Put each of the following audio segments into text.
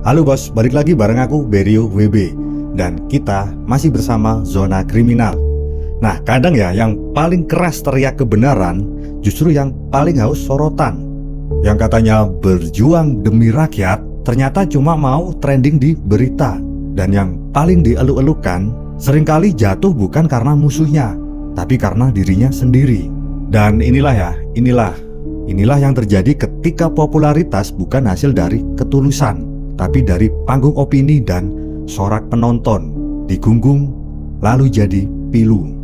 Halo bos, balik lagi bareng aku Berio WB. Dan kita masih bersama Zona Kriminal. Nah kadang ya yang paling keras teriak kebenaran justru yang paling haus sorotan. Yang katanya berjuang demi rakyat ternyata cuma mau trending di berita. Dan yang paling dieluk-elukan seringkali jatuh bukan karena musuhnya, tapi karena dirinya sendiri. Dan inilah yang terjadi ketika popularitas bukan hasil dari ketulusan, tapi dari panggung opini dan sorak penonton, digunggung lalu jadi pilu.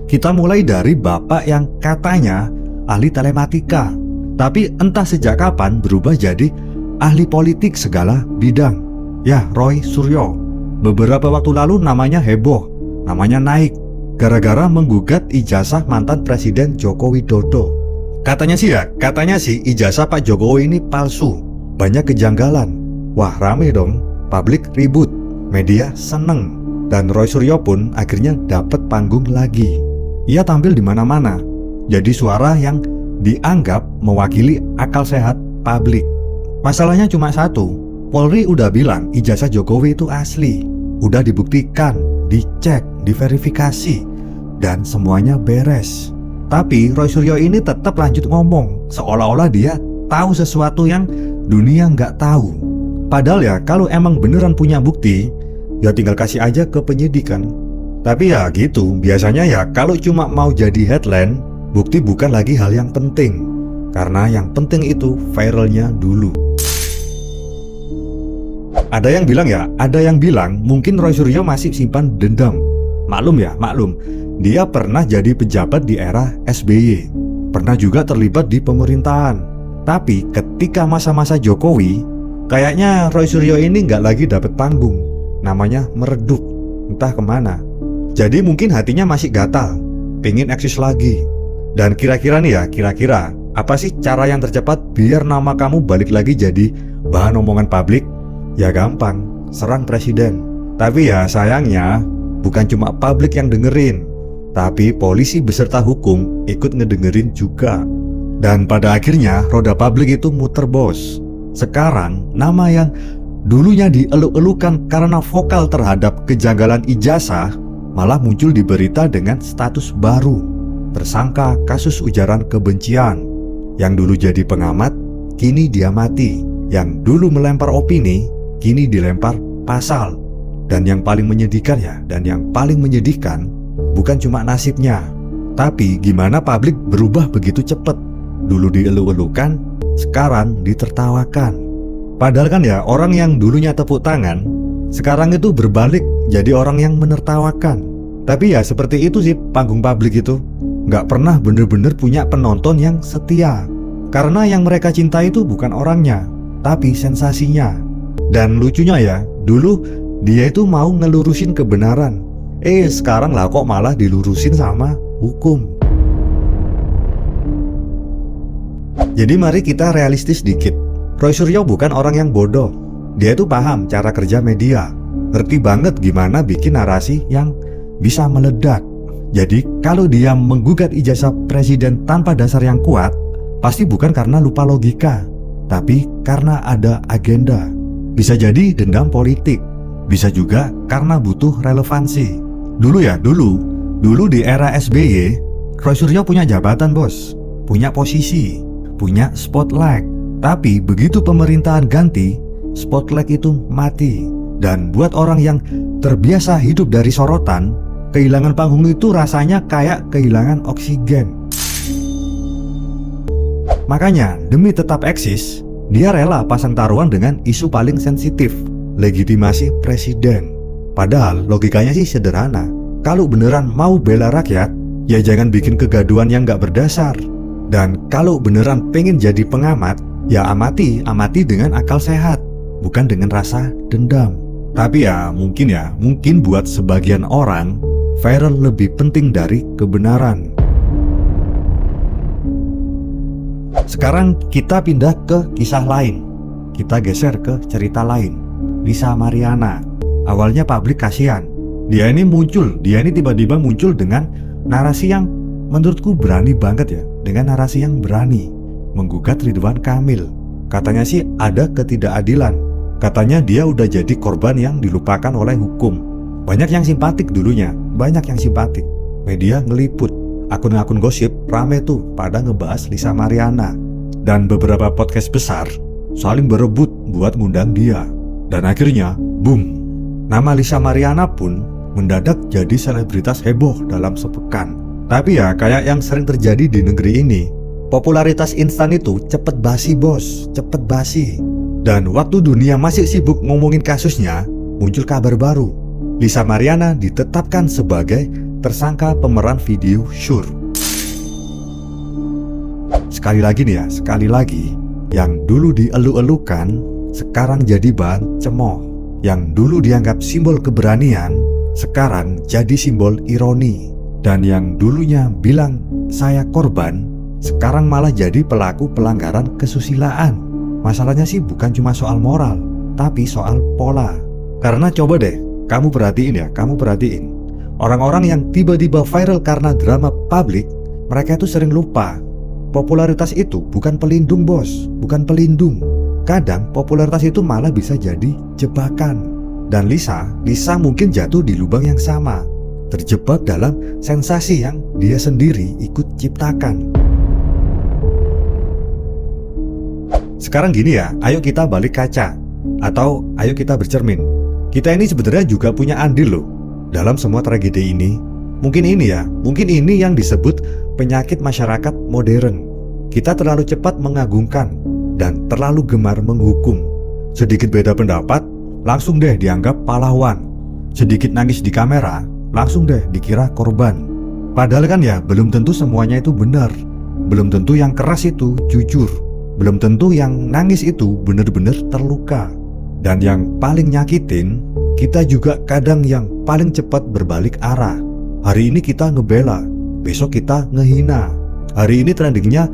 Kita mulai dari bapak yang katanya ahli telematika, tapi entah sejak kapan berubah jadi ahli politik segala bidang. Ya, Roy Suryo. Beberapa waktu lalu namanya heboh, namanya naik, gara-gara menggugat ijazah mantan Presiden Joko Widodo. Katanya sih ijazah Pak Jokowi ini palsu, banyak kejanggalan. Wah rame dong, publik ribut, media seneng, dan Roy Suryo pun akhirnya dapat panggung lagi. Ia tampil di mana-mana, jadi suara yang dianggap mewakili akal sehat publik. Masalahnya cuma satu, Polri udah bilang ijazah Jokowi itu asli, udah dibuktikan, dicek, diverifikasi, dan semuanya beres. Tapi Roy Suryo ini tetap lanjut ngomong, seolah-olah dia tahu sesuatu yang dunia nggak tahu. Padahal ya kalau emang beneran punya bukti, ya tinggal kasih aja ke penyidikan. Tapi ya gitu, biasanya ya kalau cuma mau jadi headline, bukti bukan lagi hal yang penting. Karena yang penting itu viralnya dulu. Ada yang bilang mungkin Roy Suryo masih simpan dendam. Maklum, dia pernah jadi pejabat di era SBY, pernah juga terlibat di pemerintahan. Tapi ketika masa-masa Jokowi, kayaknya Roy Suryo ini nggak lagi dapat panggung, namanya meredup, entah kemana. Jadi mungkin hatinya masih gatal, pengen eksis lagi. Dan kira-kira apa sih cara yang tercepat biar nama kamu balik lagi jadi bahan omongan publik? Ya gampang, serang presiden. Tapi ya sayangnya bukan cuma publik yang dengerin, tapi polisi beserta hukum ikut ngedengerin juga. Dan pada akhirnya roda publik itu muter bos. Sekarang nama yang dulunya dieluk-elukan karena vokal terhadap kejanggalan ijazah malah muncul di berita dengan status baru, tersangka kasus ujaran kebencian. Yang dulu jadi pengamat, kini dia mati. Yang dulu melempar opini, kini dilempar pasal. Dan yang paling menyedihkan bukan cuma nasibnya, tapi gimana publik berubah begitu cepat. Dulu dieluk-elukan, sekarang ditertawakan. Padahal kan ya orang yang dulunya tepuk tangan, sekarang itu berbalik jadi orang yang menertawakan. Tapi ya seperti itu sih panggung publik itu, nggak pernah bener-bener punya penonton yang setia. Karena yang mereka cinta itu bukan orangnya, tapi sensasinya. Dan lucunya ya, dulu dia itu mau ngelurusin kebenaran. Sekarang lah kok malah dilurusin sama hukum. Jadi mari kita realistis dikit. Roy Suryo bukan orang yang bodoh. Dia itu paham cara kerja media, ngerti banget gimana bikin narasi yang bisa meledak. Jadi kalau dia menggugat ijazah presiden tanpa dasar yang kuat, pasti bukan karena lupa logika, tapi karena ada agenda. Bisa jadi dendam politik, bisa juga karena butuh relevansi. Dulu di era SBY, Roy Suryo punya jabatan bos, punya posisi, punya spotlight. Tapi begitu pemerintahan ganti, spotlight itu mati. Dan buat orang yang terbiasa hidup dari sorotan, kehilangan panggung itu rasanya kayak kehilangan oksigen. Makanya demi tetap eksis, dia rela pasang taruhan dengan isu paling sensitif, legitimasi presiden. Padahal logikanya sih sederhana. Kalau beneran mau bela rakyat, ya jangan bikin kegaduhan yang gak berdasar. Dan kalau beneran pengen jadi pengamat, ya amati dengan akal sehat, bukan dengan rasa dendam. Tapi ya mungkin buat sebagian orang, viral lebih penting dari kebenaran. Sekarang kita pindah ke kisah lain. Kita geser ke cerita lain. Lisa Mariana. Awalnya publik kasihan. Dia ini tiba-tiba muncul dengan narasi yang menurutku berani banget ya. Dengan narasi yang berani menggugat Ridwan Kamil. Katanya sih ada ketidakadilan. Katanya dia udah jadi korban yang dilupakan oleh hukum. Banyak yang simpatik dulunya, banyak yang simpatik. Media ngeliput, akun-akun gosip rame tuh pada ngebahas Lisa Mariana. Dan beberapa podcast besar saling berebut buat ngundang dia. Dan akhirnya, boom, nama Lisa Mariana pun mendadak jadi selebritas heboh dalam sepekan. Tapi ya kayak yang sering terjadi di negeri ini, popularitas instan itu cepet basi bos, cepet basi. Dan waktu dunia masih sibuk ngomongin kasusnya, muncul kabar baru. Lisa Mariana ditetapkan sebagai tersangka pemeran video Sure. Sekali lagi nih ya, sekali lagi, yang dulu dielu-elukan sekarang jadi bahan cemooh. Yang dulu dianggap simbol keberanian sekarang jadi simbol ironi. Dan yang dulunya bilang saya korban sekarang malah jadi pelaku pelanggaran kesusilaan. Masalahnya sih bukan cuma soal moral, tapi soal pola. Karena coba deh kamu perhatiin orang-orang yang tiba-tiba viral karena drama publik, mereka itu sering lupa popularitas itu bukan pelindung bos, bukan pelindung. Kadang popularitas itu malah bisa jadi jebakan. Dan Lisa mungkin jatuh di lubang yang sama, terjebak dalam sensasi yang dia sendiri ikut ciptakan. Sekarang gini ya, ayo kita balik kaca, atau ayo kita bercermin. Kita ini sebenarnya juga punya andil loh dalam semua tragedi ini. Mungkin ini yang disebut penyakit masyarakat modern. Kita terlalu cepat mengagungkan dan terlalu gemar menghukum. Sedikit beda pendapat, langsung deh dianggap pahlawan. Sedikit nangis di kamera, langsung deh dikira korban. Padahal kan ya belum tentu semuanya itu benar. Belum tentu yang keras itu jujur. Belum tentu yang nangis itu benar-benar terluka. Dan yang paling nyakitin, kita juga kadang yang paling cepat berbalik arah. Hari ini kita ngebela, besok kita ngehina. Hari ini trendingnya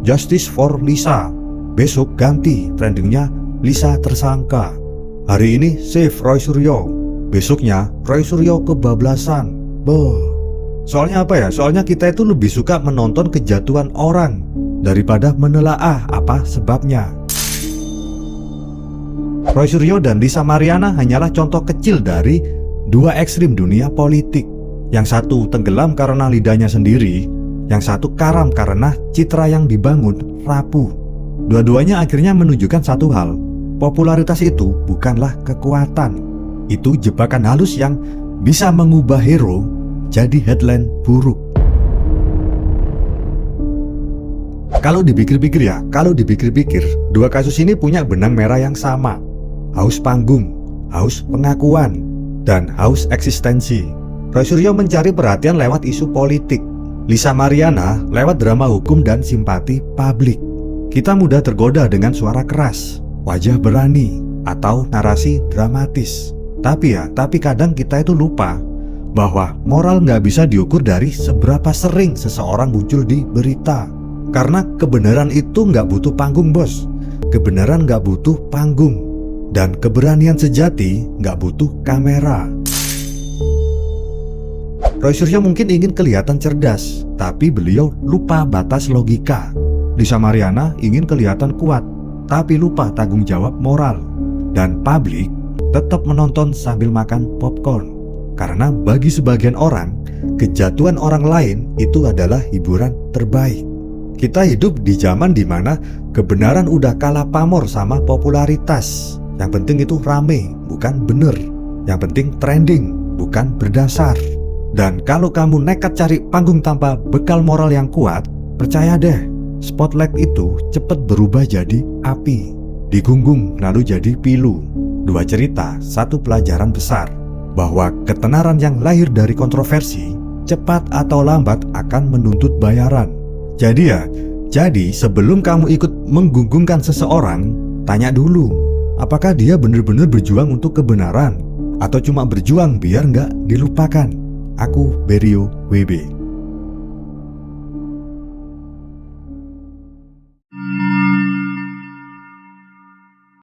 Justice for Lisa, besok ganti trendingnya Lisa tersangka. Hari ini save Roy Suryo, besoknya Roy Suryo kebablasan. Soalnya apa ya? Soalnya kita itu lebih suka menonton kejatuhan orang daripada menelaah apa sebabnya. Roy Suryo dan Lisa Mariana hanyalah contoh kecil dari dua ekstrim dunia politik. Yang satu tenggelam karena lidahnya sendiri, yang satu karam karena citra yang dibangun rapuh. Dua-duanya akhirnya menunjukkan satu hal, popularitas itu bukanlah kekuatan. Itu jebakan halus yang bisa mengubah hero jadi headline buruk. Kalau dipikir-pikir, dua kasus ini punya benang merah yang sama. Haus panggung, haus pengakuan, dan haus eksistensi. Roy Suryo mencari perhatian lewat isu politik. Lisa Mariana lewat drama hukum dan simpati publik. Kita mudah tergoda dengan suara keras, wajah berani, atau narasi dramatis. Tapi kadang kita itu lupa bahwa moral nggak bisa diukur dari seberapa sering seseorang muncul di berita. Karena kebenaran itu nggak butuh panggung bos. Kebenaran nggak butuh panggung. Dan keberanian sejati nggak butuh kamera. Roy Suryo mungkin ingin kelihatan cerdas, tapi beliau lupa batas logika. Lisa Mariana ingin kelihatan kuat, tapi lupa tanggung jawab moral. Dan publik tetap menonton sambil makan popcorn. Karena bagi sebagian orang, kejatuhan orang lain itu adalah hiburan terbaik. Kita hidup di zaman dimana kebenaran udah kalah pamor sama popularitas. Yang penting itu rame, bukan bener. Yang penting trending, bukan berdasar. Dan kalau kamu nekat cari panggung tanpa bekal moral yang kuat, percaya deh, spotlight itu cepat berubah jadi api. Digunggung lalu jadi pilu. Dua cerita, satu pelajaran besar, bahwa ketenaran yang lahir dari kontroversi cepat atau lambat akan menuntut bayaran. Jadi sebelum kamu ikut menggunggungkan seseorang, tanya dulu, apakah dia benar-benar berjuang untuk kebenaran atau cuma berjuang biar nggak dilupakan. Aku Berio WB.